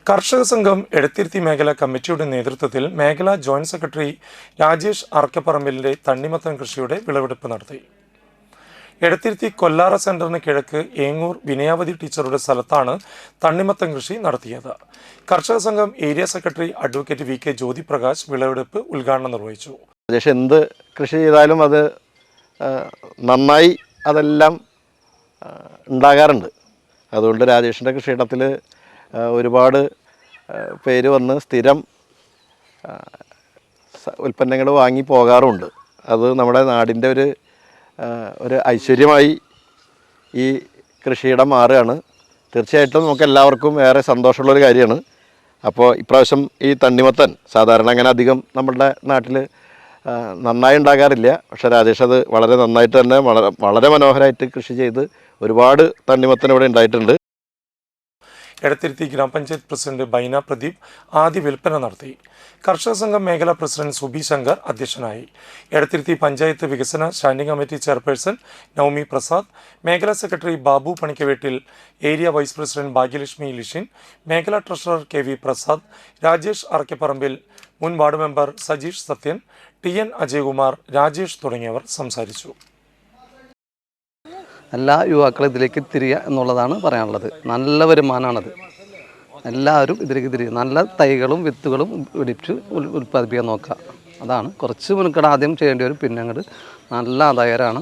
കർഷക സംഘം എടത്തിരുത്തി മേഖലാ കമ്മിറ്റിയുടെ നേതൃത്വത്തിൽ മേഖലാ ജോയിന്റ് സെക്രട്ടറി രാജേഷ് അറക്കപ്പറമ്പിലിന്റെ തണ്ണിമത്തൻ കൃഷിയുടെ വിളവെടുപ്പ് നടത്തി. എടത്തിരുത്തി കൊല്ലാറ സെന്ററിന് കിഴക്ക് ഏങ്ങൂർ വിനയാവതി ടീച്ചറുടെ സ്ഥലത്താണ് തണ്ണിമത്തൻ കൃഷി നടത്തിയത്. കർഷക സംഘം area secretary advocate V K Jyothiprakash വിളവെടുപ്പ് ഉദ്ഘാടനം നിർവഹിച്ചു. എന്ത് കൃഷി ചെയ്താലും അത് നന്നായി അതെല്ലാം ഉണ്ടാകാറുണ്ട്. അതുകൊണ്ട് രാജേഷിൻ്റെ കൃഷിയിടത്തിൽ ഒരുപാട് പേര് വന്ന് സ്ഥിരം ഉൽപ്പന്നങ്ങൾ വാങ്ങി പോകാറുണ്ട്. അത് നമ്മുടെ നാടിൻ്റെ ഒരു ഐശ്വര്യമായി ഈ കൃഷിയിടം മാറുകയാണ്. തീർച്ചയായിട്ടും നമുക്ക് എല്ലാവർക്കും ഏറെ സന്തോഷമുള്ളൊരു കാര്യമാണ്. അപ്പോൾ ഇപ്രാവശ്യം ഈ തണ്ണിമത്തൻ സാധാരണ അങ്ങനെ അധികം നമ്മളുടെ നാട്ടിൽ നന്നായി ഉണ്ടാകാറില്ല. പക്ഷേ രാജേഷ് അത് വളരെ നന്നായിട്ട് തന്നെ വളരെ മനോഹരമായിട്ട് കൃഷി ചെയ്ത് ഒരുപാട് തണ്ണിമത്തൻ ഇവിടെ ഉണ്ടായിട്ടുണ്ട്. എടത്തിരുത്തി ഗ്രാമപഞ്ചായത്ത് പ്രസിഡന്റ് ബൈന പ്രദീപ് ആദ്യ വിൽപ്പന നടത്തി. കർഷക സംഘം മേഖലാ പ്രസിഡന്റ് സുബി ശങ്കർ അധ്യക്ഷനായി. എടത്തിരുത്തി പഞ്ചായത്ത് വികസന standing committee chairperson Navami Prasad, മേഖലാ secretary Babu Panikkavettil, area vice president Bhagyalakshmi Lishin, മേഖലാ treasurer K V Prasad, Rajesh Arakkaparambil, മുൻ ward member Sajeesh Sathyan, T N Ajayakumar, Rajesh തുടങ്ങിയവർ സംസാരിച്ചു. എല്ലാ യുവാക്കളും ഇതിലേക്ക് തിരിയുക എന്നുള്ളതാണ് പറയാനുള്ളത്. നല്ല വരുമാനമാണത്. എല്ലാവരും ഇതിലേക്ക് തിരിയുക, നല്ല തൈകളും വിത്തുകളും പിടിച്ച് ഉൽപ്പാദിപ്പിക്കാൻ നോക്കുക. അതാണ് കുറച്ച് മുൻകട ആദ്യം ചെയ്യേണ്ടി വരും. പിന്നെ അങ്ങോട്ട് നല്ല ആദായകരമാണ്.